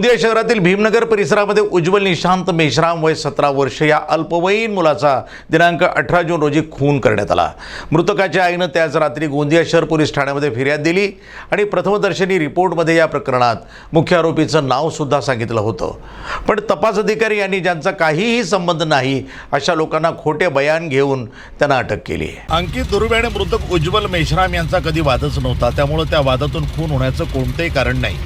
गोंदिया शहरातील भीमनगर परिसरामध्ये उज्ज्वल निशांत मेश्राम वय 17 वर्ष या अल्पवयीन मुलाचा दिनांक 18 जून रोजी खून करण्यात आला। मृतकाच्या आईने त्याच रात्री गोंदिया शहर पोलीस ठाण्यामध्ये फिर्याद दिली आणि प्रथमदर्शनी रिपोर्टमध्ये या प्रकरणात मुख्य आरोपीचं नाव सुद्धा सांगितलं होतं। पण तपास अधिकारी यांनी ज्यांचा काहीही संबंध नाही अशा लोकांना खोटे बयान घेऊन त्यांना अटक केली। अंकित दुर्वे आणि मृतक उज्ज्वल मेश्राम यांचा कधी वादच नव्हता, त्यामुळे त्या वादातून खून होण्याचं कोणतेही कारण नाही।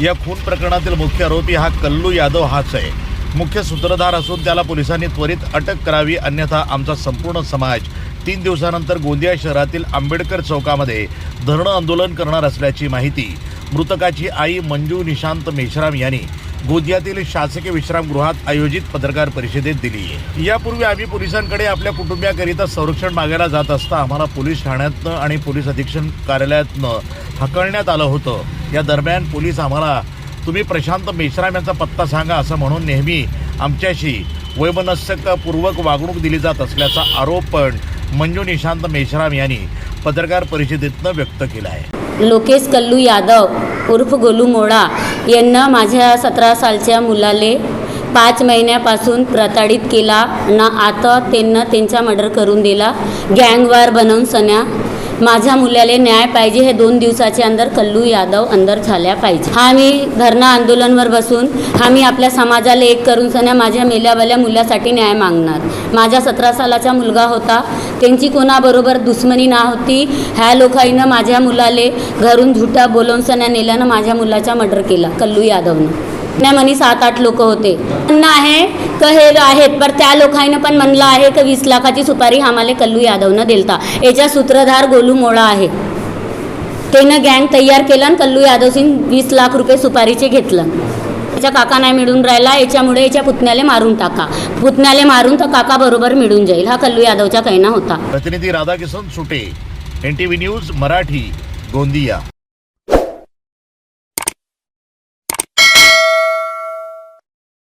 या खून प्रकरणातील मुख्य आरोपी हा कल्लू यादव हाच आहे। मुख्य सूत्रधार असून त्याला पोलिसांनी त्वरित अटक करावी, अन्यथा आमचा संपूर्ण समाज 3 दिवसानंतर गोंदिया शहरातील आंबेडकर चौकामध्ये धरणं आंदोलन करणार असल्याची माहिती मृतकाची आई मंजू निशांत मेश्राम यांनी गोंदियातील शासकीय विश्रामगृहात आयोजित पत्रकार परिषदेत दिली आहे। यापूर्वी आम्ही पोलिसांकडे आपल्या कुटुंबियाकरिता संरक्षण मागायला जात असता आम्हाला पोलीस ठाण्यातनं आणि पोलीस अधीक्षक कार्यालयातनं हकलण्यात आलं होतं। या दरम्यान पोलीस आम्हाला तुम्ही प्रशांत मेश्राम यांचा पत्ता सांगा असं म्हणून नेहमी आमच्याशी वैमनस्यपूर्वक वागणूक दिली जात असल्याचा आरोप पण मंजू निशांत मेश्राम यांनी पत्रकार परिषदेतनं व्यक्त केला आहे। लोकेश कल्लू यादव उर्फ गोलू मोळा यांना माझ्या 17 सालच्या मुलाले 5 महिन्यापासून प्रताडित केला ना आता त्यांना त्यांचा मर्डर करून दिला। गँगवार बनवून सन्या माझ्या मुलाले न्याय पाहिजे। हे 2 दिवसाच्या अंदर कल्लू यादव अंदर झाल्या पाहिजे। आम्ही धरणा आंदोलनवर बसून आम्ही आपल्या समाजाला एक करून सन्या माझ्या मेल्यावाल्या मुलासाठी न्याय मागणार। माझा 17 सालाचा मुलगा होता, त्यांची कोणाबरोबर दुश्मनी ना होती। ह्या लोकांना माझ्या मुलाले घरून झुटा बोलवून सन्या नेल्यानं माझ्या मुलाचा मर्डर केला कल्लू यादवनं। म्हणे 7-8 लोक होते म्हणणं आहे की हे आहेत, पण त्या लोकांनी पण म्हणलं आहे की 20 लाखाची सुपारी आम्हाला कल्लू यादवनं दिलता। याचा सूत्रधार गोलू मोळा आहे। त्यानं गँग तयार केलं आणि कल्लू यादवसिंग 20 लाख रुपये सुपारीचे घेतलं। त्याच्या काका नाही मिळून राहिला, याच्यामुळे याच्या पुतण्याला मारून टाका, पुतण्याला मारून तर काका बरोबर मिळून जाईल, हा कल्लू यादवचा कहना होता। प्रतिनिधी राधाकिशन सुटे, NTV न्यूज मराठी, गोंदिया।